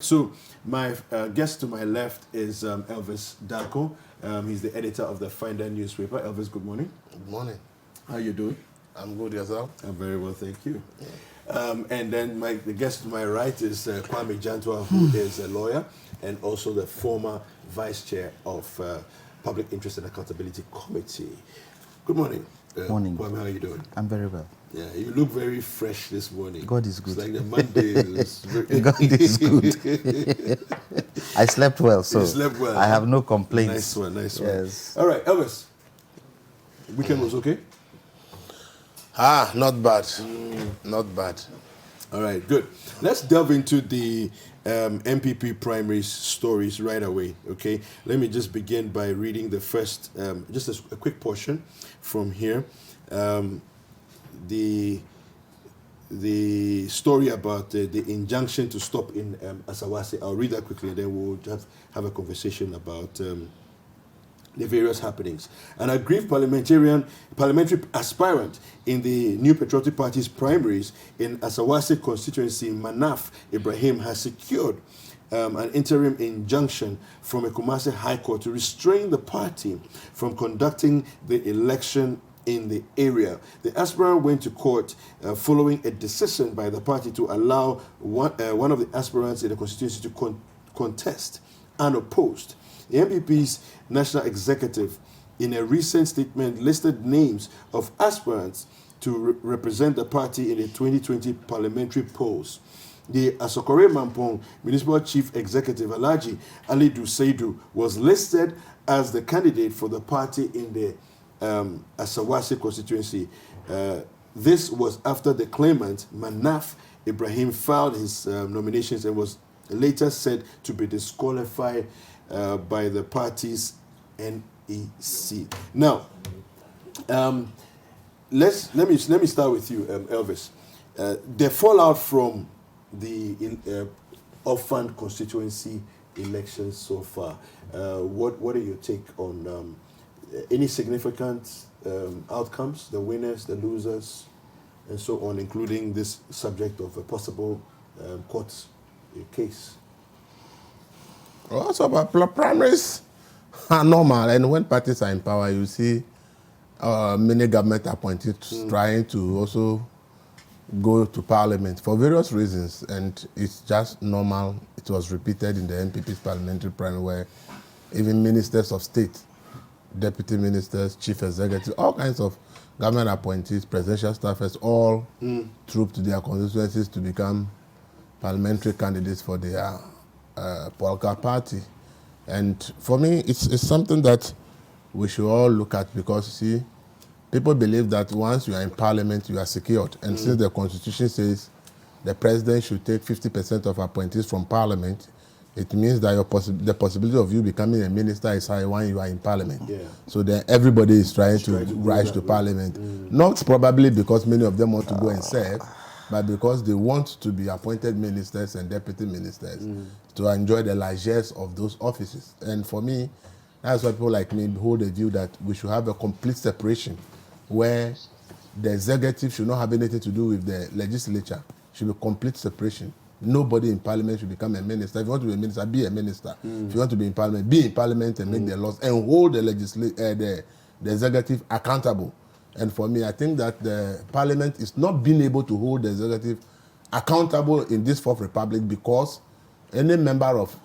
So my guest to my left is Elvis Darko. He's the editor of the Finder newspaper. Elvis, good morning. Good morning. How you doing? I'm good, yourself? I'm very well, thank you. And then the guest to my right is Kwame Jantuah, who is a lawyer and also the former vice chair of Public Interest and Accountability Committee. Good morning. Morning. Kwame, how are you doing? I'm very well. Yeah, you look very fresh this morning. God is good. It's like the Monday is very God is good. I slept well, so you slept well, I have no complaints. Nice one, nice one. Yes. All right, Elvis. Weekend was okay? Not bad. Not bad. All right, good. Let's delve into the NPP primaries stories right away, okay? Let me just begin by reading the first, just a quick portion from here. The story about the injunction to stop in Asawase. I'll read that quickly, and then we'll have a conversation about the various happenings. An aggrieved parliamentary aspirant in the new Patriotic Party's primaries in Asawase constituency, Manaf Ibrahim, has secured an interim injunction from a Kumasi High Court to restrain the party from conducting the election in the area. The aspirant went to court following a decision by the party to allow one of the aspirants in the constituency to contest unopposed. The NPP's national executive, in a recent statement, listed names of aspirants to represent the party in the 2020 parliamentary polls. The Asokore Mampong Municipal Chief Executive, Alhaji Ali Duseidu, was listed as the candidate for the party in the Asawase constituency. This was after the claimant, Manaf Ibrahim, filed his nominations and was later said to be disqualified by the party's NEC. Now, let me start with you, Elvis. The fallout from the orphan constituency elections so far. What are your take on any significant outcomes, the winners, the losers, and so on, including this subject of a possible court case? Well, so primaries are normal, and when parties are in power, you see many government appointees trying to also go to parliament for various reasons, and it's just normal. It was repeated in the NPP's parliamentary primary, where even ministers of state, deputy ministers, chief executive, all kinds of government appointees, presidential staffers, all trooped to their constituencies to become parliamentary candidates for their political party. And for me, it's something that we should all look at, because, you see, people believe that once you are in parliament, you are secured. And since the constitution says the president should take 50% of appointees from parliament, it means that the possibility of you becoming a minister is high when you are in parliament. Yeah. So then everybody is trying to rise to parliament. Not probably because many of them want to go and serve, but because they want to be appointed ministers and deputy ministers to enjoy the largesse of those offices. And for me, that's why people like me hold the view that we should have a complete separation, where the executive should not have anything to do with the legislature. It should be complete separation. Nobody in parliament should become a minister. If you want to be a minister, be a minister. If you want to be in parliament and make the laws and hold the executive accountable. And for me, I think that the parliament is not being able to hold the executive accountable in this Fourth Republic, because any member of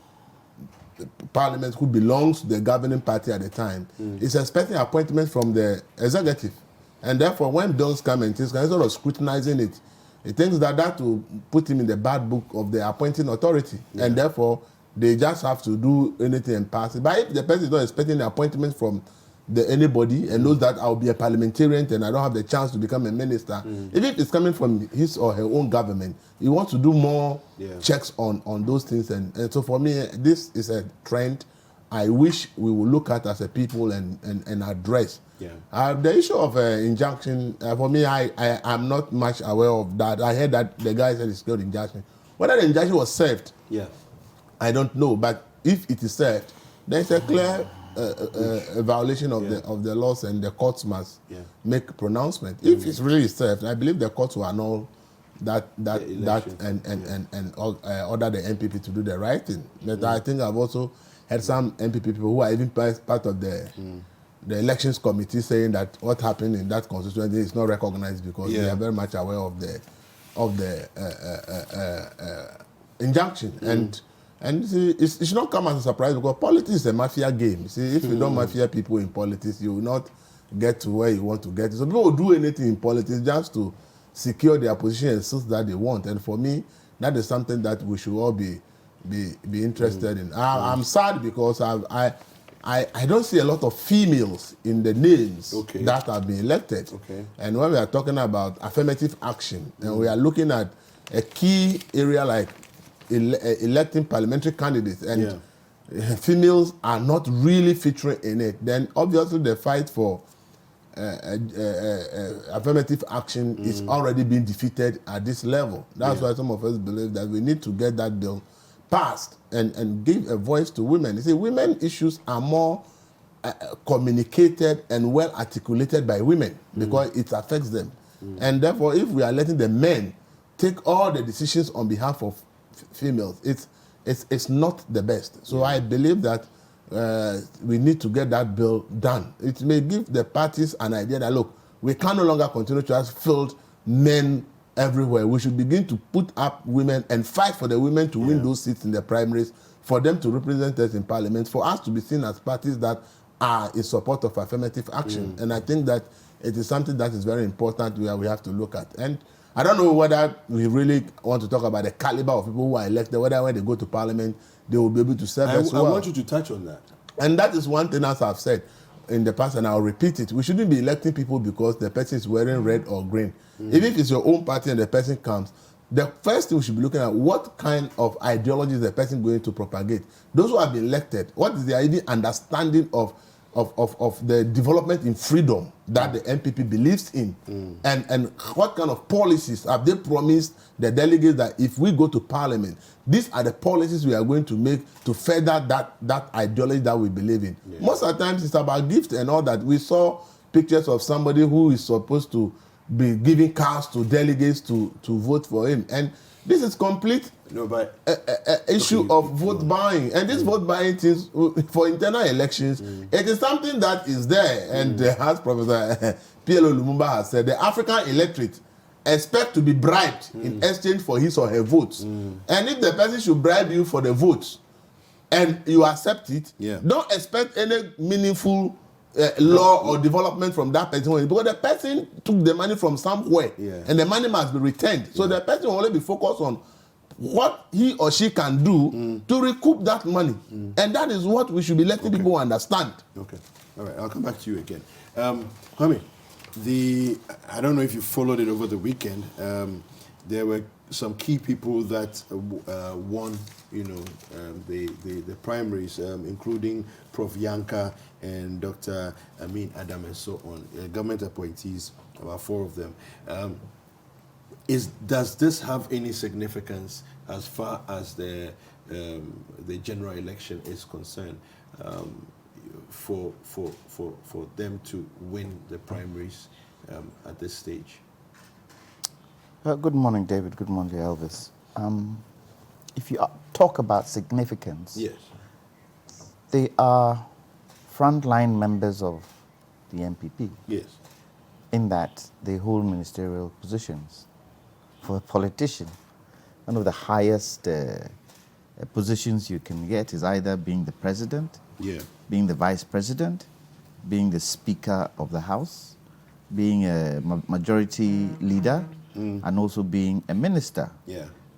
the parliament who belongs to the governing party at the time is expecting appointments from the executive. And therefore, when bills come and things, instead of scrutinizing it, he thinks that will put him in the bad book of the appointing authority. Yeah. And therefore, they just have to do anything and pass it. But if the person is not expecting the appointment from anybody and knows that I'll be a parliamentarian and I don't have the chance to become a minister, if it's coming from his or her own government, he wants to do more checks on those things. And so for me, this is a trend I wish we will look at as a people and address. Yeah. The issue of injunction, for me, I'm not much aware of that. I heard that the guy said it's not injunction. Whether the injunction was served, I don't know. But if it is served, there's a clear a violation of the laws, and the courts must make pronouncement. If it's really served, I believe the courts will annul order the NPP to do the right thing. But I think I've also had some NPP people who are even part of the elections committee saying that what happened in that constituency is not recognized because they are very much aware of the injunction. And see, it should not come as a surprise because politics is a mafia game. See, if you don't mafia people in politics, you will not get to where you want to get. So people will do anything in politics just to secure their position and suits that they want. And for me, that is something that we should all be interested in. I'm sad because I don't see a lot of females in the names that have been elected. And when we are talking about affirmative action, and we are looking at a key area like electing parliamentary candidates, and females are not really featuring in it, then obviously the fight for affirmative action is already being defeated at this level. That's why some of us believe that we need to get that bill passed and give a voice to women. You see, women issues are more communicated and well articulated by women because it affects them. And therefore, if we are letting the men take all the decisions on behalf of females, it's not the best. So I believe that we need to get that bill done. It may give the parties an idea that, look, we can no longer continue to have filled men everywhere. We should begin to put up women and fight for the women to win those seats in the primaries, for them to represent us in parliament, for us to be seen as parties that are in support of affirmative action. And I think that it is something that is very important where we have to look at. And I don't know whether we really want to talk about the caliber of people who are elected, whether when they go to parliament, they will be able to serve as well. I want you to touch on that. And that is one thing, as I've said in the past, and I'll repeat it. We shouldn't be electing people because the person is wearing red or green. Even if it's your own party and the person comes, the first thing we should be looking at, what kind of ideology is the person going to propagate? Those who have been elected, what is their even understanding of the development in freedom that the NPP believes in, and what kind of policies have they promised the delegates that if we go to parliament, these are the policies we are going to make to further that ideology that we believe in. Most of the times it's about gifts and all that. We saw pictures of somebody who is supposed to be giving cars to delegates to vote for him, and this is complete issue of vote buying. And this vote buying things for internal elections, it is something that is there. And as Professor PLO Lumumba has said, the African electorate expect to be bribed in exchange for his or her votes. And if the person should bribe you for the votes and you accept it, don't expect any meaningful law or development from that person, because the person took the money from somewhere and the money must be returned. So the person will only be focused on what he or she can do to recoup that money. And that is what we should be letting people understand. Okay. All right. I'll come back to you again. Kwame, I don't know if you followed it over the weekend. There were some key people that won, the primaries, including Prof. Yanka and Dr. Amin Adam and so on, government appointees, about 4 of them. Does this have any significance as far as the general election is concerned, for them to win the primaries at this stage? Good morning, David. Good morning, Elvis. If you talk about significance, they are frontline members of the NPP. Yes. In that they hold ministerial positions. For a politician, one of the highest positions you can get is either being the president, being the vice president, being the speaker of the house, being a majority leader, and also being a minister.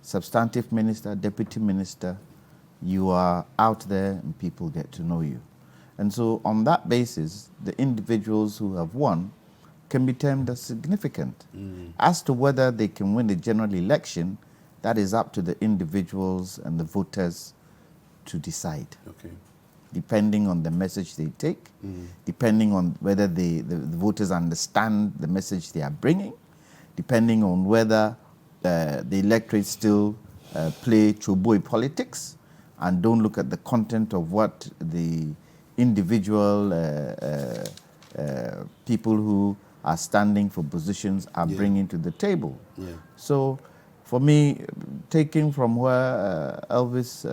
Substantive minister, deputy minister. You are out there and people get to know you. And so on that basis, the individuals who have won can be termed as significant. As to whether they can win the general election, that is up to the individuals and the voters to decide. Depending on the message they take, depending on whether the voters understand the message they are bringing, depending on whether the electorate still play choboy politics and don't look at the content of what the individual people who are standing for positions are bringing to the table. Yeah. So, for me, taking from where Elvis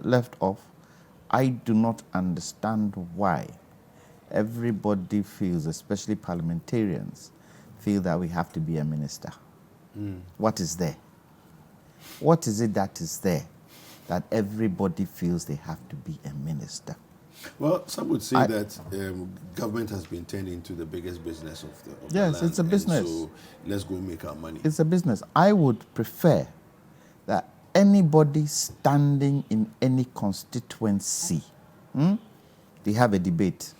left off, I do not understand why everybody feels, especially parliamentarians, feel that we have to be a minister. What is there? What is it that is there that everybody feels they have to be a minister? Well, some would say that government has been turned into the biggest business of the Yes, land, it's a business. and so let's go make our money. It's a business. I would prefer that anybody standing in any constituency, they have a debate.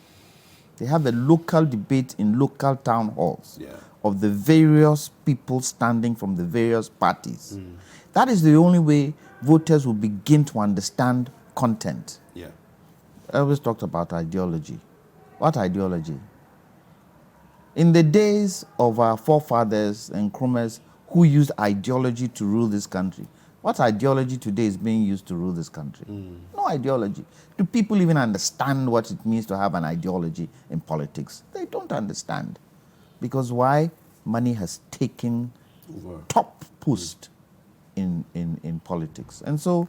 They have a local debate in local town halls of the various people standing from the various parties. That is the only way voters will begin to understand content. Yeah. Elvis talked about ideology. What ideology? In the days of our forefathers and Nkrumahs who used ideology to rule this country, what ideology today is being used to rule this country? No ideology. Do people even understand what it means to have an ideology in politics? They don't understand. Because why? Money has taken top post in politics. And so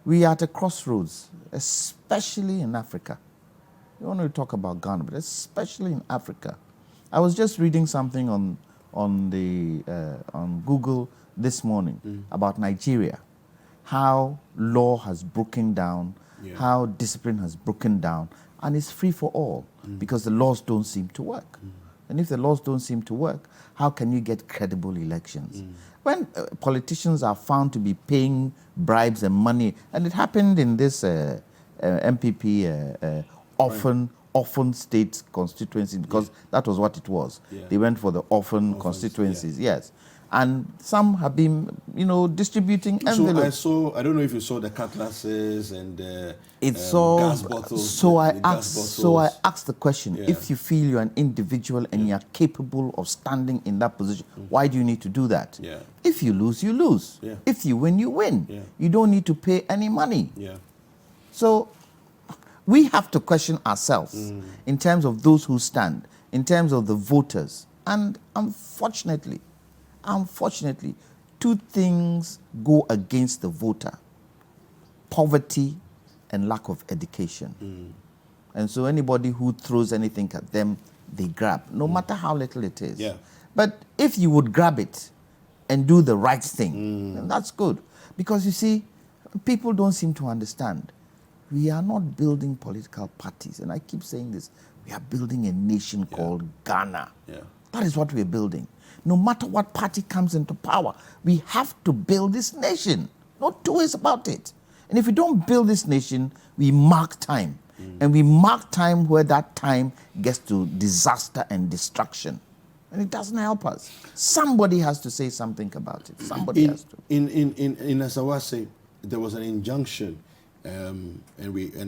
we are at a crossroads, especially in Africa. You want to talk about Ghana, but especially in Africa. I was just reading something on Google this morning about Nigeria, how law has broken down, how discipline has broken down, and it's free for all because the laws don't seem to work. And if the laws don't seem to work, how can you get credible elections? When politicians are found to be paying bribes and money, and it happened in this NPP orphan state constituency, because that was what it was. They went for the orphan constituencies, yes. And some have been, distributing envelopes. So I don't know if you saw the cutlasses and gas bottles. So I asked the question, if you feel you're an individual and you're capable of standing in that position, why do you need to do that? If you lose, you lose. If you win, you win. You don't need to pay any money. So we have to question ourselves in terms of those who stand, in terms of the voters. And unfortunately, two things go against the voter: poverty and lack of education. And so anybody who throws anything at them, they grab, no matter how little it is. But if you would grab it and do the right thing, then that's good. Because you see, people don't seem to understand. We are not building political parties. And I keep saying this. We are building a nation called Ghana. That is what we're building. No matter what party comes into power, we have to build this nation. No two ways about it. And if we don't build this nation, we mark time. And we mark time where that time gets to disaster and destruction. And it doesn't help us. Somebody has to say something about it. Somebody has to. In Asawase, there was an injunction, and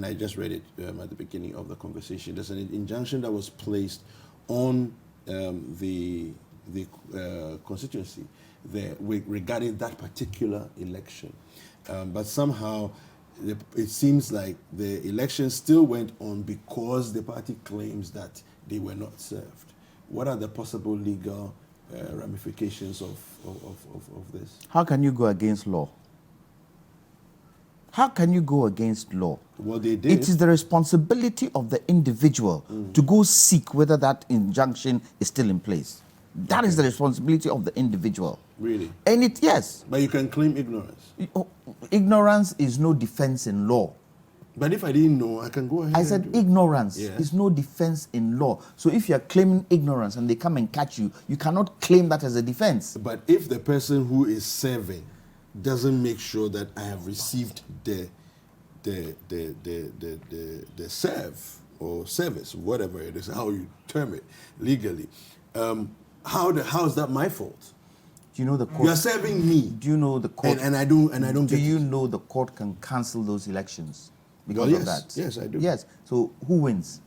I just read it at the beginning of the conversation. There's an injunction that was placed on the constituency there regarding that particular election. But somehow it seems like the election still went on because the party claims that they were not served. What are the possible legal ramifications of this? How can you go against law? How can you go against law? Well, they did. It is the responsibility of the individual to go seek whether that injunction is still in place. That is the responsibility of the individual. Really? And yes. But you can claim ignorance. Ignorance is no defense in law. But if I didn't know, I can go ahead. I said ignorance is no defense in law. So if you are claiming ignorance and they come and catch you, you cannot claim that as a defense. But if the person who is serving doesn't make sure that I have received the serve or service, whatever it is, how you term it legally, how is that my fault? Do you know the court? You are serving me. Do you know the court? And I don't. Do you know the court can cancel those elections because of that? Yes, I do. Yes. So who wins?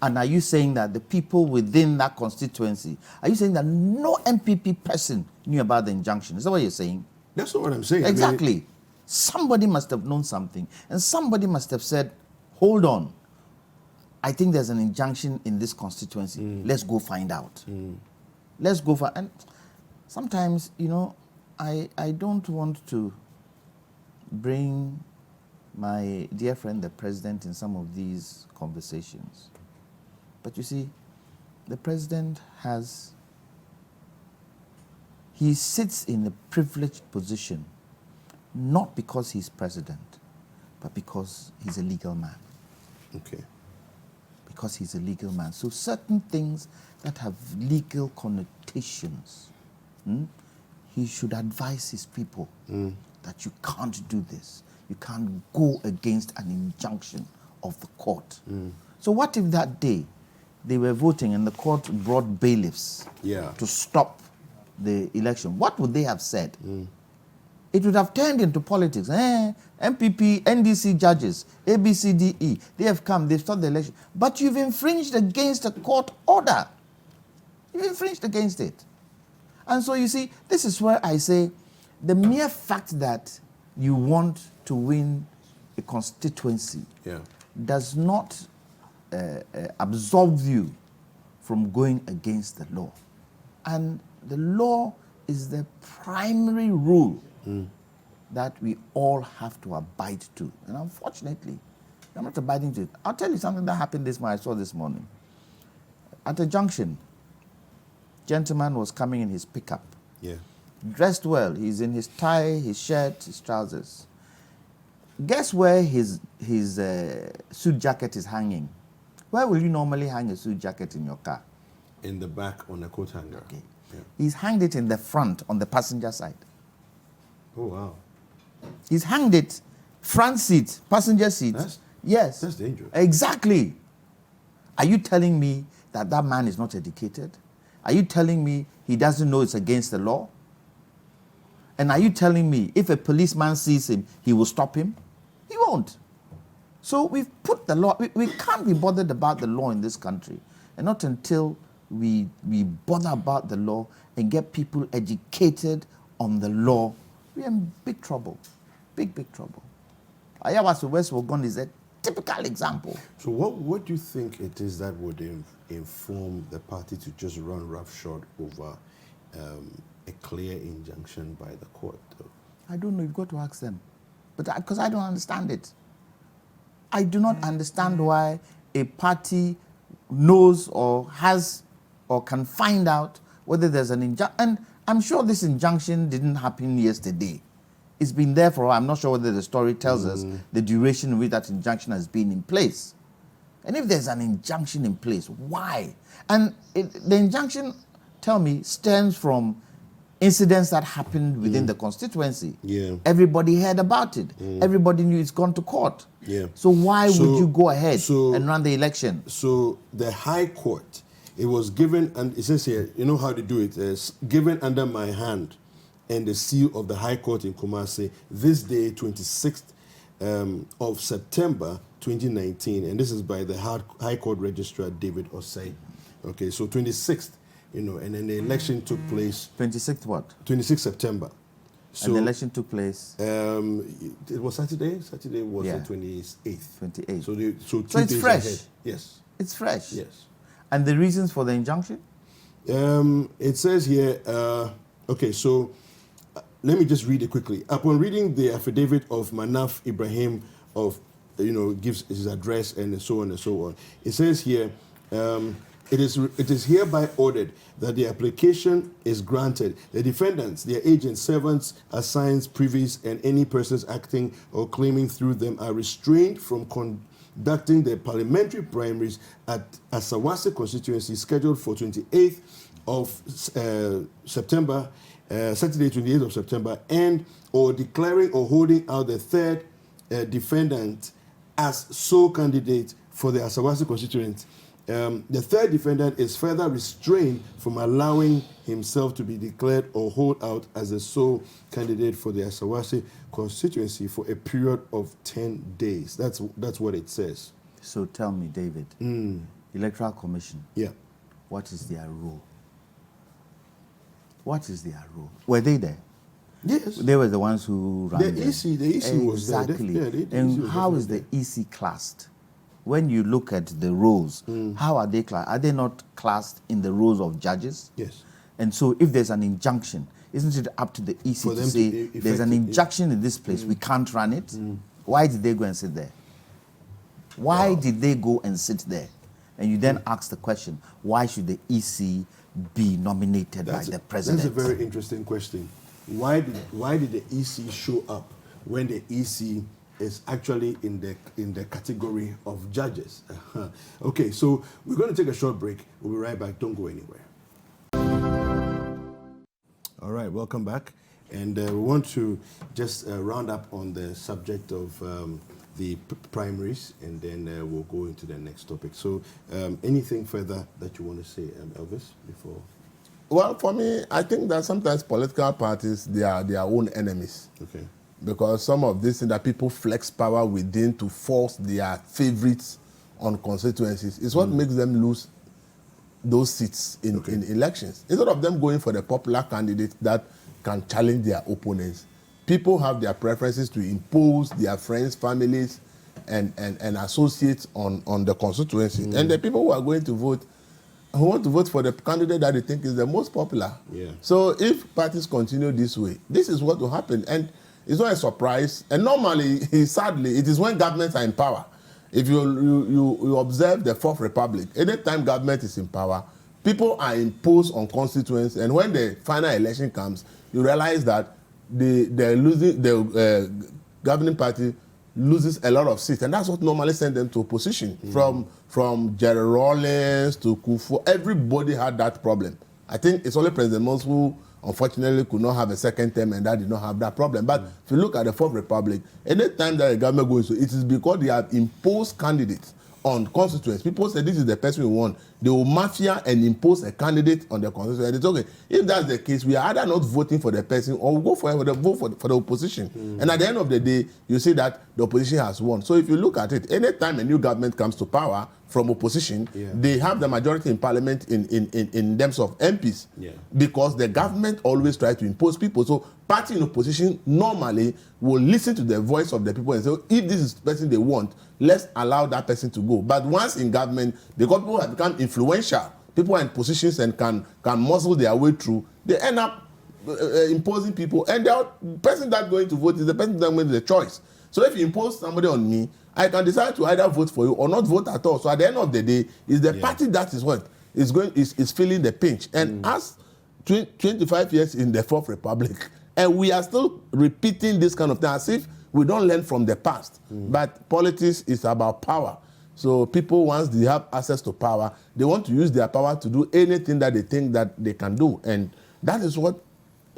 And are you saying that the people within that constituency, are you saying that no NPP person knew about the injunction? Is that what you're saying? That's not what I'm saying. Exactly. I mean, somebody must have known something, and somebody must have said, hold on, I think there's an injunction in this constituency. Let's go find out. Let's go for, and sometimes, you know, I don't want to bring my dear friend, the president, in some of these conversations. But you see, the president he sits in a privileged position, not because he's president, but because he's a legal man. Okay. Because he's a legal man. So certain things that have legal connotations, he should advise his people that you can't do this. You can't go against an injunction of the court. So what if that day they were voting and the court brought bailiffs to stop the election? What would they have said? It would have turned into politics. NPP, NDC judges, A, B, C, D, E, they have come, they've stopped the election. But you've infringed against a court order. You've infringed against it. And so you see, this is where I say the mere fact that you want to win a constituency does not absolve you from going against the law. And the law is the primary rule that we all have to abide to. And unfortunately, we're not abiding to it. I'll tell you something that happened I saw this morning. At a junction, gentleman was coming in his pickup. Dressed well. He's in his tie, his shirt, his trousers. Guess where his suit jacket is hanging? Where will you normally hang a suit jacket in your car? In the back on a coat hanger. Okay. He's hanged it in the front on the passenger side. Oh, wow. He's hanged it front seat, passenger seat. Yes. That's dangerous. Exactly. Are you telling me that that man is not educated? Are you telling me he doesn't know it's against the law? And are you telling me if a policeman sees him, he will stop him? He won't. So we've put the law, we can't be bothered about the law in this country. And not until we bother about the law and get people educated on the law, we're in big trouble. Big, big trouble. Ayawaso West Wogon is a typical example. So what do you think it is that would inform the party to just run roughshod over a clear injunction by the court, though? I don't know. You've got to ask them. But because I don't understand it. I do not understand why a party knows or has or can find out whether there's an injunction. And I'm sure this injunction didn't happen yesterday. It's been there for a while. I'm not sure whether the story tells us the duration in which that injunction has been in place. And if there's an injunction in place, why? And the injunction, tell me, stems from incidents that happened within the constituency. Everybody heard about it. Everybody knew it's gone to court. So why would you go ahead and run the election? So the High Court, it was given, and it says here, you know how to do it, it's given under my hand and the seal of the High Court in Kumasi this day, 26th of September 2019, and this is by the High Court Registrar David Osei. Okay, so 26th, you know, and then the election took place. 26th what? 26th September. So, and the election took place? It was Saturday. Saturday was the 28th. 28th. So 2 so it's days fresh. ahead. Yes. It's fresh. Yes. And the reasons for the injunction? It says here, okay, so let me just read it quickly. Upon reading the affidavit of Manaf Ibrahim gives his address and so on and so on. It says here, it is hereby ordered that the application is granted. The defendants, their agents, servants, assigns, privies, and any persons acting or claiming through them are restrained from conducting the parliamentary primaries at Asawase constituency scheduled for 28th of September, Saturday 28th of September, and or declaring or holding out the third defendant as sole candidate for the Asawase constituency. The third defendant is further restrained from allowing himself to be declared or hold out as a sole candidate for the Asawase constituency for a period of 10 days. That's what it says. So tell me, David, Electoral Commission, what is their role? What is their role? Were they there? Yes. They were the ones who ran the EC was there. Exactly. And how is the EC classed? when you look at the roles, how are they classed? Are they not classed in the roles of judges? Yes. And so if there's an injunction, isn't it up to the EC For to them say, to there's an injunction in this place, we can't run it? Why did they go and sit there? Why did they go and sit there? And you then ask the question, why should the EC be nominated by the president? That's a very interesting question. Why did the EC show up when the EC is actually in the category of judges? Okay, so we're going to take a short break. We'll be right back. Don't go anywhere. All right, welcome back. And we want to just round up on the subject of the primaries, and then we'll go into the next topic. So anything further that you want to say, Elvis, before? Well, for me, I think that sometimes political parties, they are their own enemies. Okay. Because some of these things that people flex power within to force their favorites on constituencies is what makes them lose those seats in elections. Instead of them going for the popular candidate that can challenge their opponents, people have their preferences to impose their friends, families, and associates on the constituency. And the people who are going to vote, who want to vote for the candidate that they think is the most popular. Yeah. So if parties continue this way, this is what will happen. And it's not a surprise. And normally, sadly, it is when governments are in power. If you observe the Fourth Republic, anytime government is in power, people are imposed on constituents, and when the final election comes, you realize that the governing party loses a lot of seats, and that's what normally sends them to opposition. From Jerry Rawlings to Kufuor, everybody had that problem. I think it's only President Mons who unfortunately could not have a second term, and that did not have that problem. But if you look at the Fourth Republic, any time that the government goes to, it is because they have imposed candidates on constituents. People say this is the person we want. They will mafia and impose a candidate on the constituency. And it's okay. If that's the case, we are either not voting for the person or we go for the opposition. And at the end of the day, you see that the opposition has won. So if you look at it, any time a new government comes to power from opposition, they have the majority in parliament in terms of MPs. Because the government always tries to impose people. So party in opposition normally will listen to the voice of the people and say, if this is the person they want, let's allow that person to go. But once in government, because people have become influential, people are in positions and can muscle their way through, they end up imposing people. And the person that's going to vote is the person that made the choice. So if you impose somebody on me, I can decide to either vote for you or not vote at all. So at the end of the day, it's the party that is what is feeling the pinch. And as 25 years in the Fourth Republic, and we are still repeating this kind of thing as if we don't learn from the past. But politics is about power. So people, once they have access to power, they want to use their power to do anything that they think that they can do. And that is what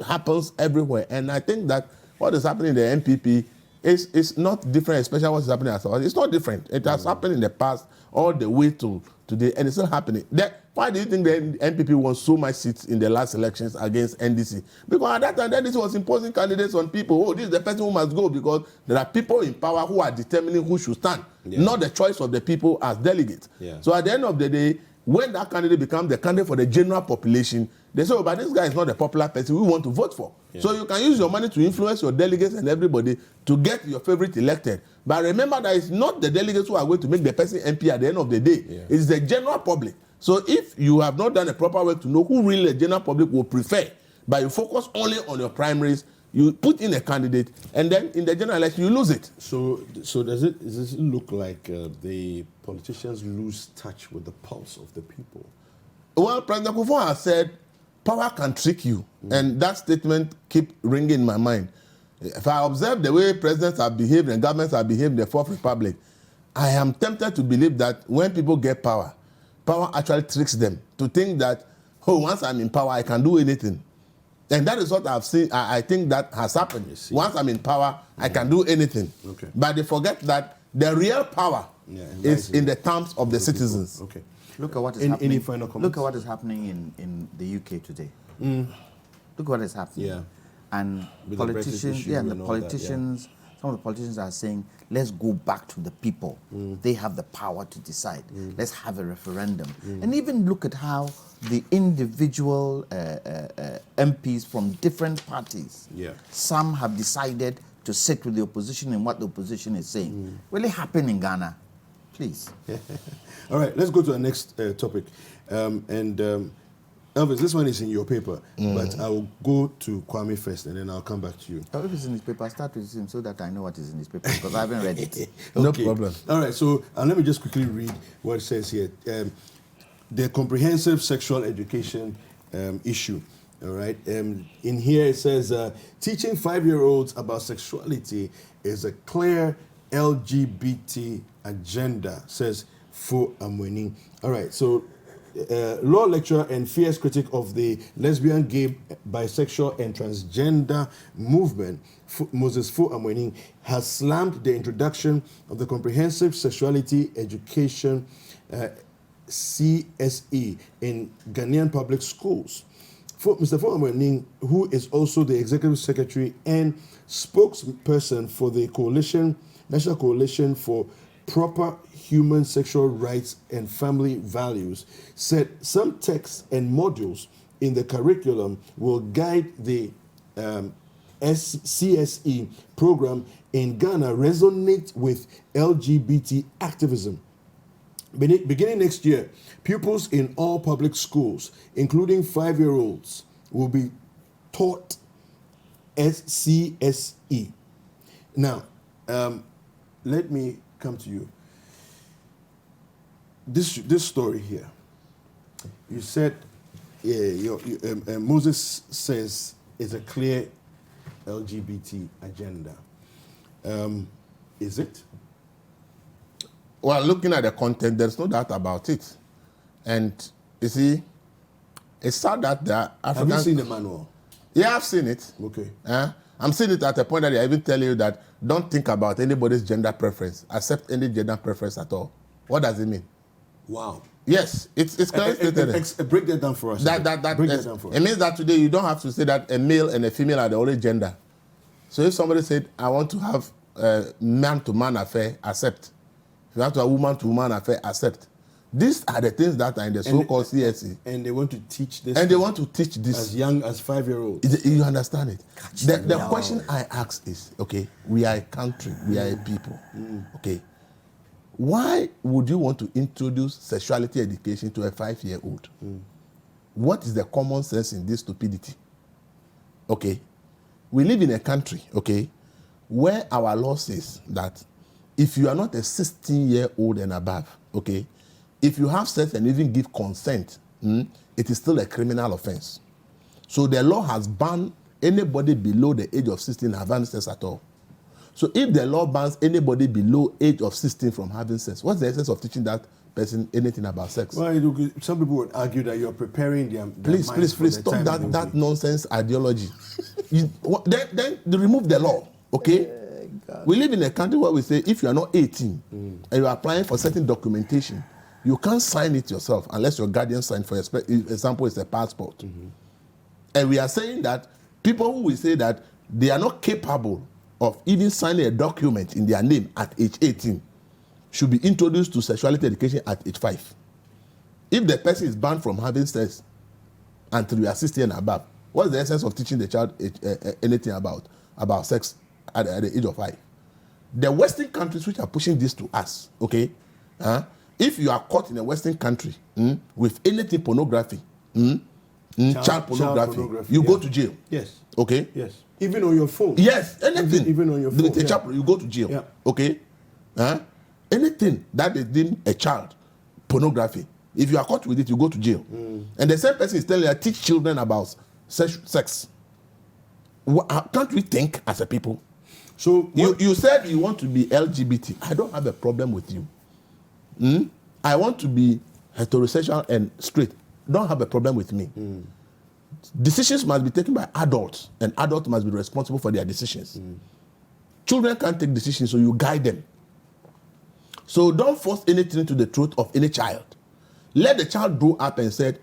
happens everywhere. And I think that what is happening in the NPP is not different, especially what's happening at South. It's not different. It has happened in the past all the way to today, and it's still happening. Why do you think the NPP won so much seats in the last elections against NDC? Because at that time, NDC was imposing candidates on people. Oh, this is the person who must go, because there are people in power who are determining who should stand, not the choice of the people as delegates. So at the end of the day, when that candidate becomes the candidate for the general population, they say, oh, but this guy is not the popular person we want to vote for. So you can use your money to influence your delegates and everybody to get your favorite elected. But remember that it's not the delegates who are going to make the person MP at the end of the day. It's the general public. So if you have not done a proper work to know who really the general public will prefer, but you focus only on your primaries, you put in a candidate, and then in the general election, you lose it. So does it look like the politicians lose touch with the pulse of the people? Well, President Kufuor has said, power can trick you. And that statement keeps ringing in my mind. If I observe the way presidents have behaved and governments have behaved in the Fourth Republic, I am tempted to believe that when people get power, power actually tricks them to think that, oh, once I'm in power, I can do anything. And that is what I've seen. I think that has happened. Once I'm in power, I can do anything. But they forget that the real power is in the terms of the citizens. Look at what is happening. Any final comments? Look at what is happening in the UK today. Look what is happening. And with politicians, some of the politicians are saying, let's go back to the people. They have the power to decide. Let's have a referendum. And even look at how the individual MPs from different parties, some have decided to sit with the opposition and what the opposition is saying. Will it happen in Ghana? Please. All right, let's go to our next topic. Elvis, this one is in your paper, but I will go to Kwame first, and then I'll come back to you. Oh, if it's in his paper, start with him so that I know what is in his paper, because I haven't read it. No problem. All right, so let me just quickly read what it says here. The Comprehensive Sexual Education issue. All right. In here it says, teaching 5-year-olds about sexuality is a clear LGBT agenda, says Fo Amweni. All right. So, law lecturer and fierce critic of the lesbian, gay, bisexual, and transgender movement, Moses Fo Amweni, has slammed the introduction of the Comprehensive Sexuality Education CSE in Ghanaian public schools. Mr. Fo Amweni, who is also the executive secretary and spokesperson for the National Coalition for Proper Human Sexual Rights and Family Values, said some texts and modules in the curriculum will guide the CSE program in Ghana resonate with LGBT activism. Beginning next year, pupils in all public schools, including 5-year-olds, will be taught CSE. Now, let me come to you. This story here. You said, Moses says it's a clear LGBT agenda. Is it? Well, looking at the content, there's no doubt about it. And you see, it's sad that the African... Have you seen the manual? Yeah, I've seen it. Okay. I'm seeing it at a point that I even tell you that don't think about anybody's gender preference, accept any gender preference at all. What does it mean? Wow. Yes, it's clearly stated. Break that down for us. Break that down for us. It means that today you don't have to say that a male and a female are the only gender. So if somebody said, I want to have a man-to-man affair, accept. If you have to have a woman-to-woman affair, accept. These are the things that are in the so-called CSE. And they want to teach this. And they want to teach this. As young as 5-year-olds. You understand it? The question I ask is, okay, we are a country, we are a people, okay? Why would you want to introduce sexuality education to a 5-year-old? What is the common sense in this stupidity? Okay, we live in a country, okay, where our law says that if you are not a 16-year-old and above, okay, if you have sex and even give consent, it is still a criminal offense. So the law has banned anybody below the age of 16 having sex at all. So if the law bans anybody below age of 16 from having sex, what's the essence of teaching that person anything about sex? Well, some people would argue that you're preparing them. Please stop that nonsense ideology. Then remove the law, okay? We live in a country where we say if you are not 18 and you are applying for certain documentation, you can't sign it yourself unless your guardian signed. For example, it's a passport. And we are saying that people who will say that they are not capable of even signing a document in their name at age 18 should be introduced to sexuality education at age 5. If the person is banned from having sex until you are 16 and above, what's the essence of teaching the child anything about sex at the age of 5? The Western countries which are pushing this to us, okay, if you are caught in a Western country with anything pornography, child pornography, you go to jail. Yes. Okay? Yes. Even on your phone. Yes, anything. Even on your phone. You go to jail. Yeah. Okay? Anything that is deemed a child pornography, if you are caught with it, you go to jail. And the same person is telling you, teach children about sex. Can't we think as a people? So you said you want to be LGBT. I don't have a problem with you. I want to be heterosexual and straight. Don't have a problem with me. Decisions must be taken by adults, and adults must be responsible for their decisions. Children can't take decisions, so you guide them. So don't force anything to the throat of any child. Let the child grow up and say,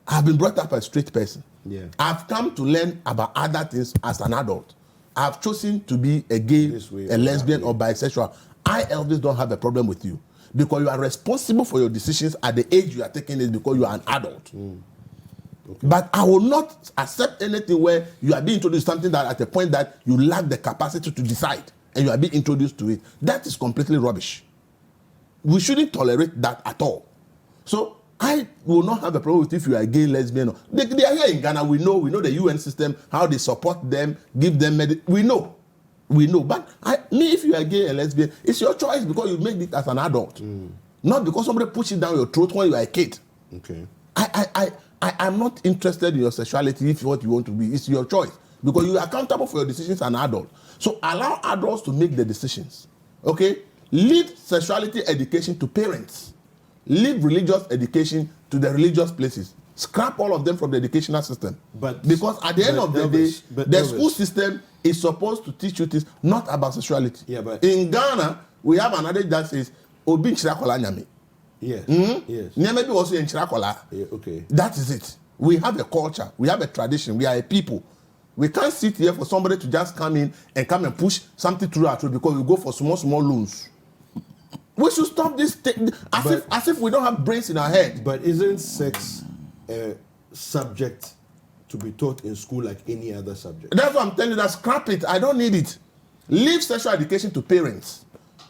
I've been brought up as a straight person. Yeah. I've come to learn about other things as an adult. I've chosen to be a gay, a lesbian, or bisexual. I, Elvis, don't have a problem with you. Because you are responsible for your decisions at the age you are taking it because you are an adult. Okay. But I will not accept anything where you are being introduced to something that at the point that you lack the capacity to decide and you are being introduced to it. That is completely rubbish. we shouldn't tolerate that at all. So I will not have a problem with if you are gay, lesbian. They are here in Ghana. We know the UN system, how they support them, give them we know. But if you are gay and lesbian, it's your choice because you made it as an adult, not because somebody pushed it down your throat when you are a kid. Okay. I am not interested in your sexuality if what you want to be. It's your choice because you are accountable for your decisions as an adult. So allow adults to make the decisions. Okay? Leave sexuality education to parents. Leave religious education to the religious places. Scrap all of them from the educational system. Because at the end of the day, the school system is supposed to teach you this, not about sexuality. Yeah, but in Ghana, we have another that says, Obi Nchirakola Nyame. Yes. Yes. Nyame also in Nchirakola. Yeah, okay. That is it. We have a culture. We have a tradition. We are a people. We can't sit here for somebody to just come and push something through our throat because we go for small loans. We should stop this as if we don't have brains in our head. But isn't sex a subject to be taught in school like any other subject? That's what I'm telling you. That scrap it. I don't need it. Leave sexual education to parents.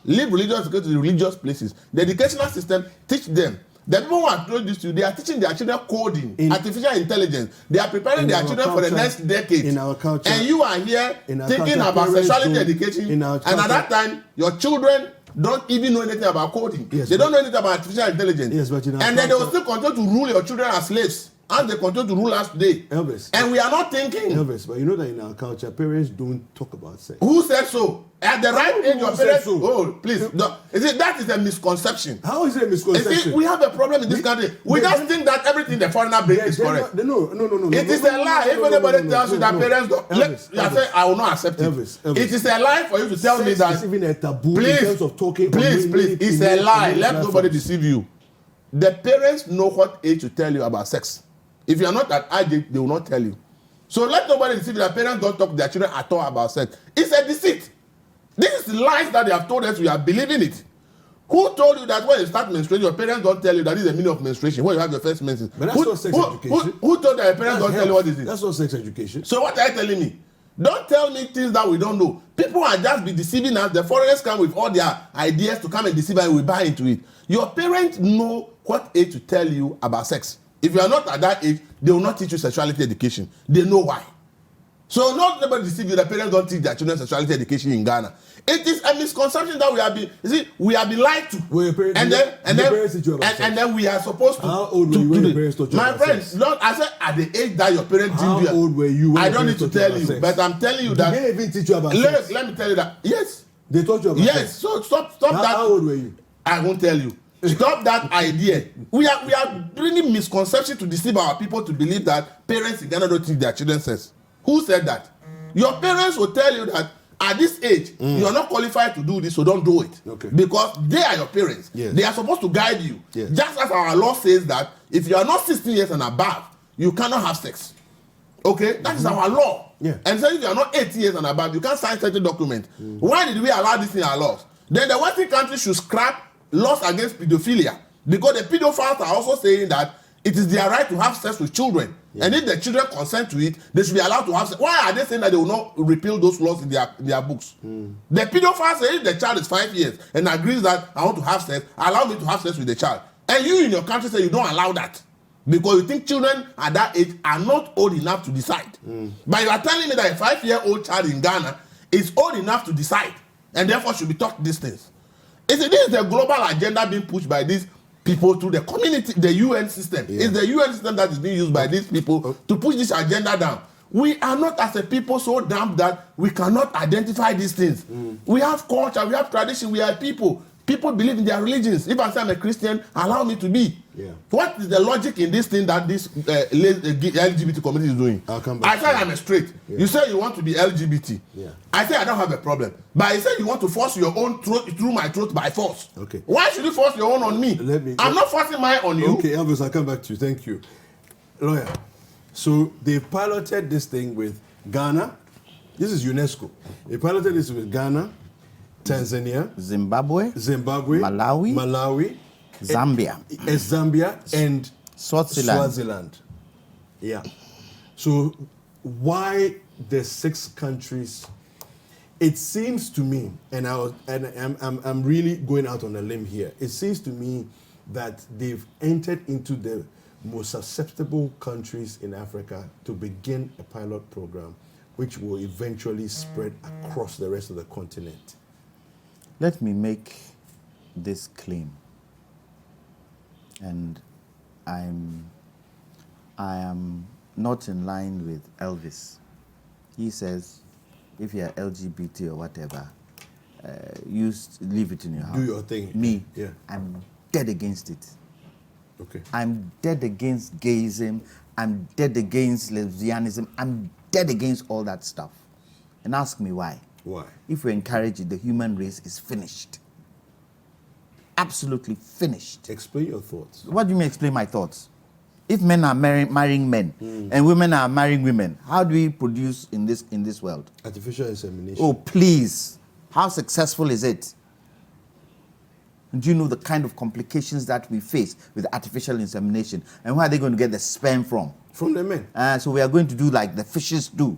Leave religious education to the religious places. The educational system, teach them. The people who are doing this to, they are teaching their children coding, artificial intelligence. They are preparing their children for the next decade. In our culture. And you are here thinking about sexuality education. And at that time, your children don't even know anything about coding. Yes, they don't know anything about artificial intelligence. Yes, but and then they will still continue to rule your children as slaves. And they continue to rule us today. Elvis. And we are not thinking. Elvis, but you know that in our culture, parents don't talk about sex. Who said so? At the right age, your parents. So? Oh, please. No. That is a misconception. How is it a misconception? We have a problem in this country. We just think that everything the foreigner brings is correct. No. It is a lie. If anybody tells you that parents don't. Elvis, I will not accept it. Elvis. It is a lie for you to tell me that. It's even a taboo in terms of talking. Please. It's a lie. Let nobody deceive you. The parents know what age to tell you about sex. If you are not at age, they will not tell you. So let nobody deceive you that parents don't talk to their children at all about sex. It's a deceit. This is lies that they have told us. We are believing it. Who told you that when you start menstruating, your parents don't tell you that this is the meaning of menstruation when you have your first menses? But that's not sex education. Who told that your parents don't tell you what is it? That's not sex education. So what are you telling me? Don't tell me things that we don't know. People are just be deceiving us. The foreigners come with all their ideas to come and deceive us and we buy into it. Your parents know what age to tell you about sex. If you are not at that age, they will not teach you sexuality education. They know why. So not everybody deceive you that parents don't teach their children sexuality education in Ghana. It is a misconception that we have been lied to. Well, and then we are supposed to. How old were you when your parents taught you my about friends, sex? I said at the age that your parents did. How old were you when I don't need to tell you, sex? but I'm telling you that. Did they even teach you about sex? Let me tell you that. Yes. They taught you about sex? Yes. So stop that. How old were you? I won't tell you. Stop that idea. We are bringing misconception to deceive our people to believe that parents in Ghana don't teach their children sex. Who said that? Your parents will tell you that at this age, you are not qualified to do this, so don't do it. Okay. Because they are your parents. Yes. They are supposed to guide you. Yes. Just as our law says that if you are not 16 years and above, you cannot have sex. Okay? That is our law. Yeah. And so if you are not 18 years and above, you can't sign certain documents. Why did we allow this in our laws? Then the Western countries should scrap laws against pedophilia, because the pedophiles are also saying that it is their right to have sex with children. Yeah. And if the children consent to it, they should be allowed to have sex. Why are they saying that they will not repeal those laws in their books? The pedophiles say if the child is 5 years and agrees that I want to have sex, allow me to have sex with the child. And you in your country say you don't allow that because you think children at that age are not old enough to decide. But you are telling me that a 5-year-old child in Ghana is old enough to decide and therefore should be taught these things. This is the global agenda being pushed by these people through the community, the UN system. Yeah. It's the UN system that is being used by these people to push this agenda down. We are not as a people so dumb that we cannot identify these things. We have culture, we have tradition, we are people. People believe in their religions. If I say I'm a Christian, allow me to be. Yeah. What is the logic in this thing that this LGBT community is doing? I'll come back. I say I'm a straight. Yeah. You say you want to be LGBT. Yeah. I say I don't have a problem. But I say you want to force your own throat through my throat by force. Okay. Why should you force your own on me? I'm not forcing mine on you. Okay, Elvis, I'll come back to you. Thank you. Lawyer, so they piloted this thing with Ghana. This is UNESCO. They piloted this with Ghana, Tanzania, Zimbabwe, Malawi, Zambia, and Swaziland. Yeah. So why the 6 countries it seems to me, I'm really going out on a limb here. It seems to me that they've entered into the most susceptible countries in Africa to begin a pilot program, which will eventually spread across the rest of the continent. Let me make this claim, and I am not in line with Elvis. He says, if you're LGBT or whatever, leave it in your house. Do your thing. Me, yeah. I'm dead against it. Okay. I'm dead against gayism. I'm dead against lesbianism. I'm dead against all that stuff. And ask me why. Why? If we encourage it, the human race is finished. Absolutely finished. Explain your thoughts. What do you mean explain my thoughts? If men are marrying men and women are marrying women, how do we produce in this world? Artificial insemination. Oh, please. How successful is it? Do you know the kind of complications that we face with artificial insemination? And where are they going to get the sperm from? From the men. So we are going to do like the fishes do.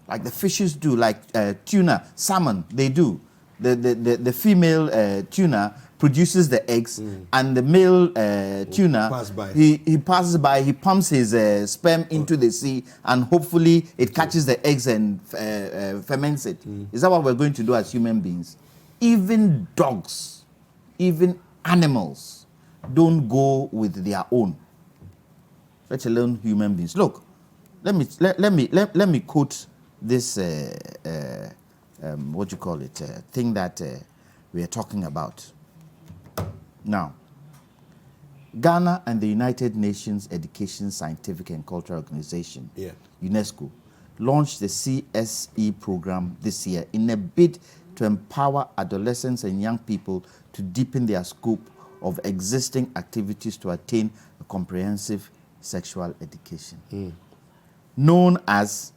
Like the fishes do, like tuna, salmon, they do. The female tuna produces the eggs, and the male tuna, pass by. he passes by, he pumps his sperm into the sea, and hopefully it catches the eggs and ferments it. Is that what we're going to do as human beings? Even dogs, even animals don't go with their own, let alone human beings. Look, let me quote this what you call it thing that we are talking about now. Ghana and the United Nations Education, Scientific and Cultural Organization, UNESCO, launched the CSE program this year in a bid to empower adolescents and young people to deepen their scope of existing activities to attain a comprehensive sexual education, known as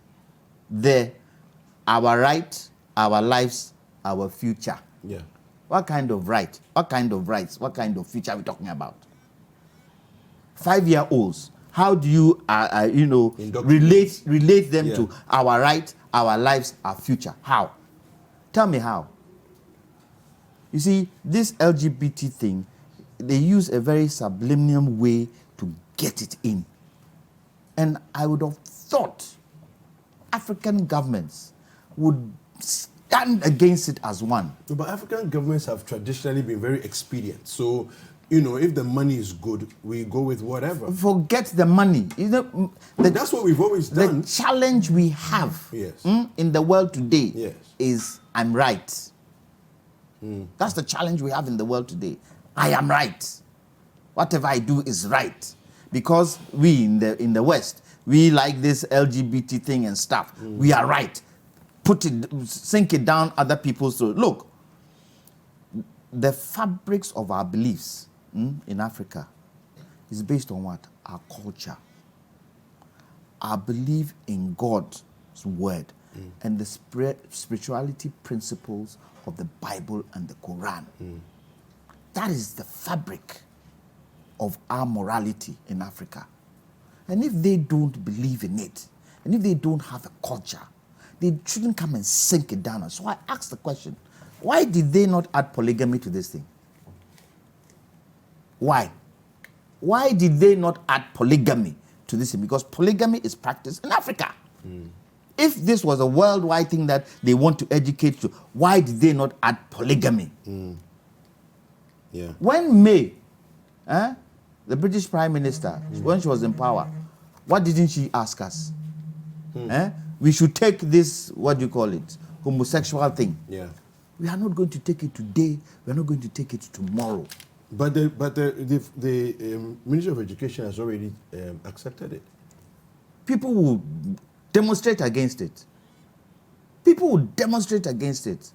Our Right, Our Lives, Our Future. Yeah. What kind of right? What kind of rights? What kind of future are we talking about? 5-year-olds, how do you, relate them to our right, our lives, our future? How? Tell me how. You see, this LGBT thing, they use a very subliminal way to get it in. And I would have thought African governments would stand against it as one. But African governments have traditionally been very expedient. So, if the money is good, we go with whatever. Forget the money. That's what we've always done. The challenge we have in the world today is I'm right. That's the challenge we have in the world today. I am right. Whatever I do is right. Because we in the West, we like this LGBT thing and stuff. We are right. Sink it down other people's throat. Look, the fabrics of our beliefs in Africa is based on what? Our culture. Our belief in God's word and the spirituality principles of the Bible and the Quran. That is the fabric of our morality in Africa. And if they don't believe in it, and if they don't have a culture, they shouldn't come and sink it down. So I asked the question, why did they not add polygamy to this thing? Why? Why did they not add polygamy to this thing? Because polygamy is practiced in Africa. If this was a worldwide thing that they want to educate you, why did they not add polygamy? When May, the British Prime Minister, when she was in power, what didn't she ask us? We should take this, what do you call it, homosexual thing. We are not going to take it today. We are not going to take it tomorrow. But the Ministry of Education has already accepted it. People will demonstrate against it. People will demonstrate against it.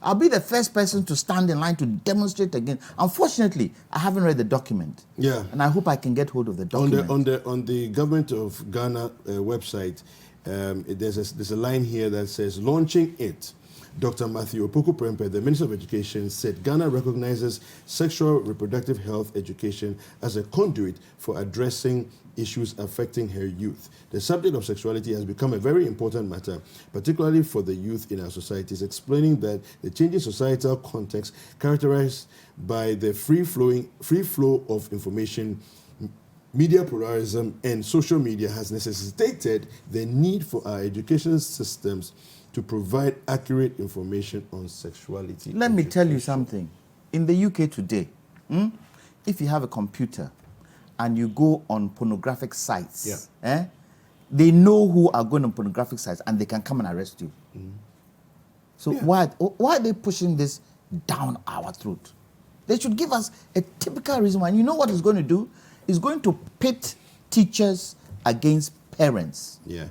I'll be the first person to stand in line to demonstrate against. Unfortunately, I haven't read the document. And I hope I can get hold of the document. On the Government of Ghana website, there's a line here that says, launching it Dr. Matthew Opoku-Prempeh, the Minister of Education, said Ghana recognizes sexual reproductive health education as a conduit for addressing issues affecting her youth. The subject of sexuality has become a very important matter, particularly for the youth in our societies, explaining that the changing societal context characterized by the free flow of information, media pluralism, and social media has necessitated the need for our education systems to provide accurate information on sexuality. Let me tell you something. In the UK today, if you have a computer and you go on pornographic sites, they know who are going on pornographic sites and they can come and arrest you. So why are they pushing this down our throat? They should give us a typical reason why. And you know what it's going to do? It's going to pit teachers against parents. Yeah.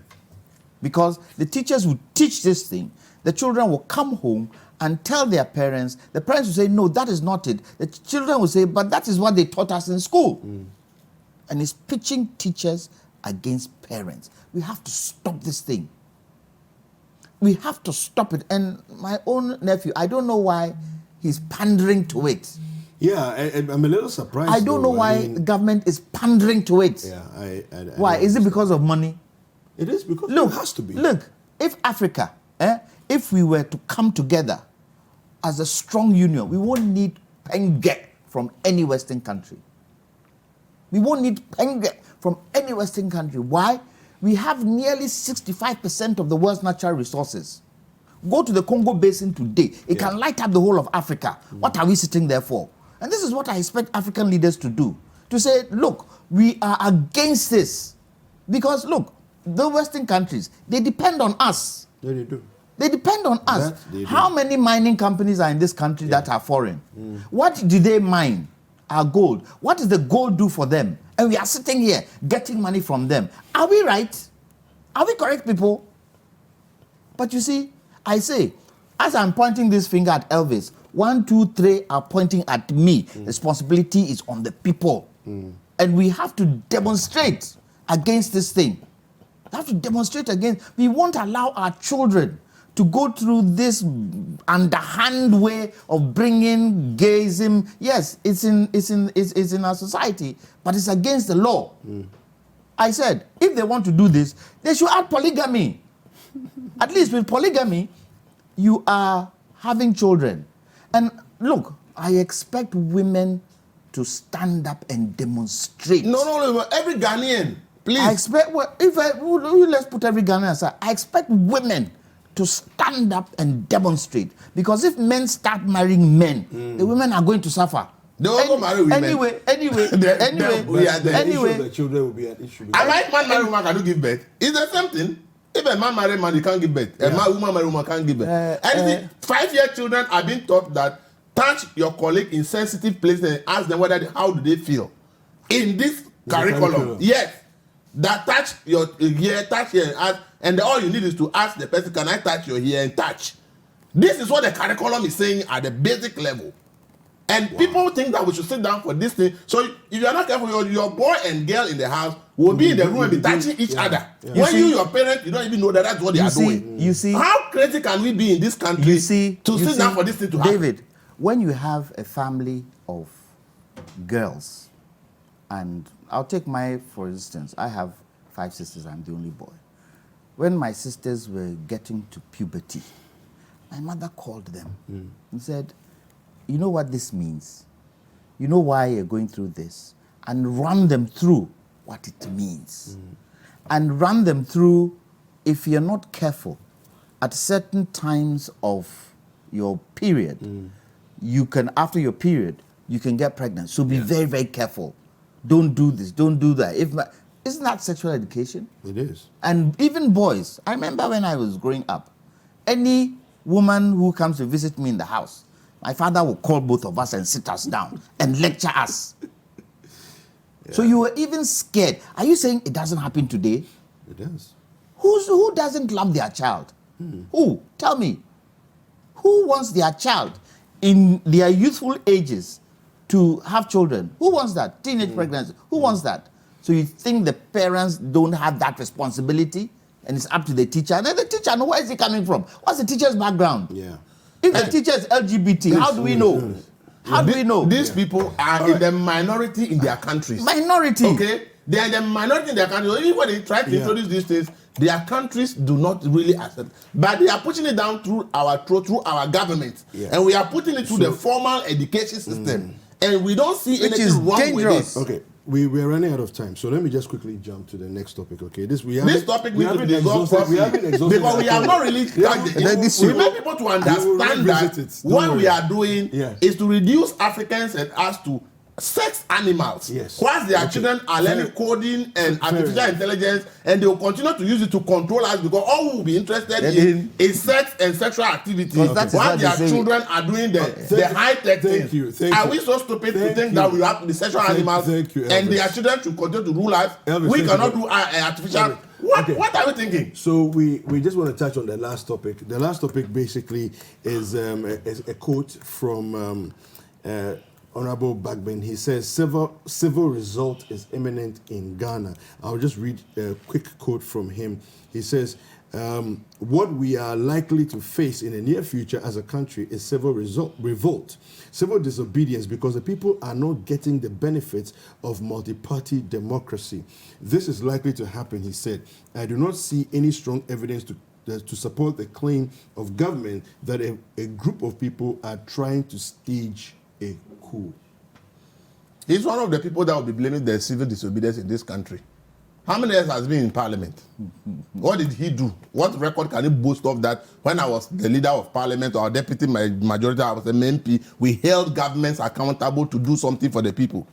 Because the teachers will teach this thing, the children will come home and tell their parents. The parents will say, no, that is not it. The children will say, but that is what they taught us in school. And it's pitching teachers against parents. We have to stop this thing. We have to stop it. And my own nephew, I don't know why he's pandering to it. Yeah, I'm a little surprised. I don't know why the government is pandering to it. Yeah, why? Is it because of money? It is because it has to be. Look, if Africa, if we were to come together as a strong union, we won't need penge from any Western country. We won't need penge from any Western country. Why? We have nearly 65% of the world's natural resources. Go to the Congo Basin today. It can light up the whole of Africa. What are we sitting there for? And this is what I expect African leaders to do. To say, look, we are against this. Because, look, the Western countries, they depend on us. Yeah, they do. They depend on us. How many mining companies are in this country that are foreign? What do they mine? Our gold. What does the gold do for them? And we are sitting here getting money from them. Are we right? Are we correct, people? But you see, I say, as I'm pointing this finger at Elvis, 1, 2, 3 are pointing at me. Responsibility is on the people. And we have to demonstrate against this thing. We have to demonstrate against. We won't allow our children to go through this underhand way of bringing gayism. Yes, it's in our society, but it's against the law. I said, if they want to do this, they should add polygamy. At least with polygamy, you are having children. And look, I expect women to stand up and demonstrate. No, every Ghanaian, please. I expect, let's put every Ghanaian aside. I expect women to stand up and demonstrate. Because if men start marrying men, the women are going to suffer. They will go marry women. Anyway. The children will be an issue. I like man marry woman cannot give birth. It's the same thing. If a man marry man, he can't give birth. A woman marry woman can't give birth. And 5-year children are being taught that touch your colleague in sensitive places and ask them how do they feel. In this curriculum. Yes. That touch your ear, touch here, and ask, and all you need is to ask the person, can I touch your ear and touch? This is what the curriculum is saying at the basic level. And people think that we should sit down for this thing. So if you are not careful, your boy and girl in the house will be in the room and be touching each other. Yeah. When your parents, you don't even know that that's what they are doing. You see, how crazy can we be in this country to sit down for this thing to happen? David, when you have a family of girls, and I'll take for instance, I have 5 sisters, I'm the only boy. When my sisters were getting to puberty, my mother called them and said, you know what this means? You know why you're going through this? And run them through what it means. And run them through, if you're not careful, at certain times of your period, you can, after your period, you can get pregnant. So be very, very careful. Don't do this, don't do that. Isn't that sexual education? It is. And even boys. I remember when I was growing up, any woman who comes to visit me in the house, my father will call both of us and sit us down and lecture us. So you were even scared. Are you saying it doesn't happen today? It does. Who doesn't love their child? Who? Tell me. Who wants their child in their youthful ages to have children? Who wants that? Teenage pregnancy. Who wants that? So you think the parents don't have that responsibility? and it's up to the teacher. And then the teacher, know where is he coming from? What's the teacher's background? Yeah. If the teacher is LGBT, how do we know? How do we know? These people are in the minority in their countries. Minority. Okay? They are in the minority in their countries. Even when they try to introduce these things, their countries do not really accept. But they are pushing it down through our throat, through our government. Yeah. And we are putting it through the formal education system. And we don't see anything wrong with this. Okay. We are running out of time, so let me just quickly jump to the next topic. Okay, this topic needs to be exhausted. We haven't exhausted because we have not really touched it. We want people to understand that what we are doing is to reduce Africans and us to sex animals. Yes. Whilst their children are learning coding and artificial intelligence, and they will continue to use it to control us because all we will be interested in is sex and sexual activities. While their children are doing the high-tech things. Are we so stupid to think that we have to be sexual animals and their children should continue to rule us? We cannot do artificial. What are we thinking? So we just want to touch on the last topic. The last topic basically is a quote from Honorable Bagbin. He says, civil result is imminent in Ghana. I'll just read a quick quote from him. He says, what we are likely to face in the near future as a country is civil revolt, civil disobedience, because the people are not getting the benefits of multi-party democracy. This is likely to happen, he said. I do not see any strong evidence to support the claim of government that a group of people are trying to stage a coup. He's one of the people that will be blaming the civil disobedience in this country. How many years has he been in parliament? What did he do? What record can he boast of that when I was the leader of parliament or deputy majority, I was an MP, we held governments accountable to do something for the people.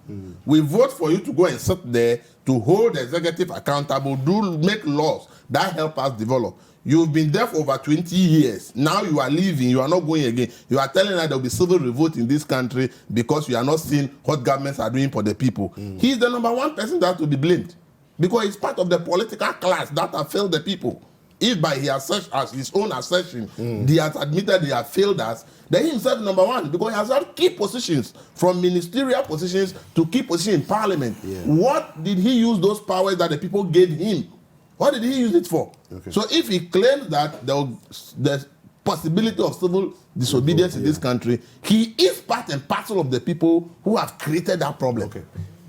We vote for you to go and sit there to hold the executive accountable, make laws that help us develop. You've been there for over 20 years. Now you are leaving. You are not going again. You are telling us there will be civil revolt in this country because you are not seeing what governments are doing for the people. He's the number one person that has to be blamed because he's part of the political class that have failed the people. If by his own assertion, they has admitted they have failed us, then he himself number one because he has had key positions from ministerial positions to key positions in parliament. What did he use those powers that the people gave him? What did he use it for? Okay. So if he claims that there's possibility of civil disobedience in this country, he is part and parcel of the people who have created that problem.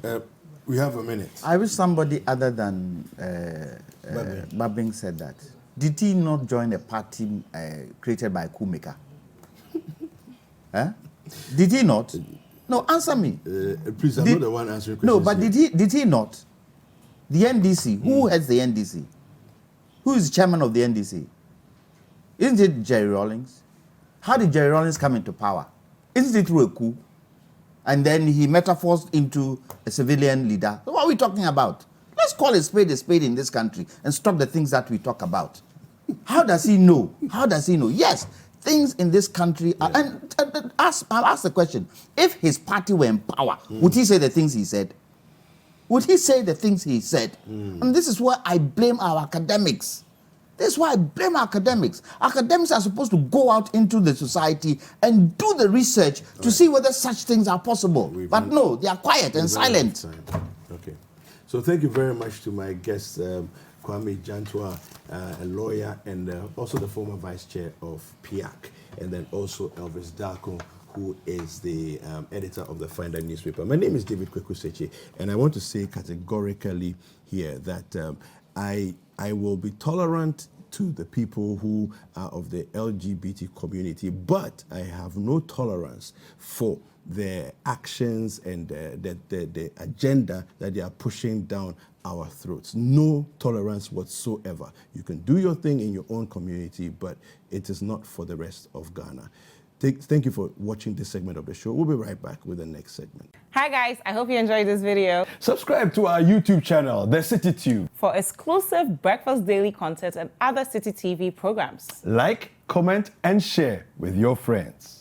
Okay. We have a minute. I wish somebody other than Babing said that. Did he not join a party created by a coup maker? Did he not? No, answer me. Please, I'm not the one answering questions. No, but did he not? The NDC, who heads the NDC? Who is chairman of the NDC? Isn't it Jerry Rawlings? How did Jerry Rawlings come into power? Isn't it through a coup? And then he metamorphosed into a civilian leader. So what are we talking about? Let's call a spade in this country and stop the things that we talk about. How does he know? How does he know? Yes, things in this country are, and I'll ask the question, if his party were in power, would he say the things he said? Would he say the things he said? And this is why I blame our academics. This is why I blame our academics. Academics are supposed to go out into the society and do the research to see whether such things are possible. But no, they are quiet and silent. Okay. So thank you very much to my guests, Kwame Jantuah, a lawyer, and also the former vice chair of PIAC, and then also Elvis Darko, who is the editor of the Finder newspaper. My name is David Kwekuseche, and I want to say categorically here that I will be tolerant to the people who are of the LGBT community, but I have no tolerance for their actions and the agenda that they are pushing down our throats. No tolerance whatsoever. You can do your thing in your own community, but it is not for the rest of Ghana. Thank you for watching this segment of the show. We'll be right back with the next segment. Hi guys, I hope you enjoyed this video. Subscribe to our YouTube channel, The Citi Tube, for exclusive breakfast daily content and other Citi TV programs. Like, comment, and share with your friends.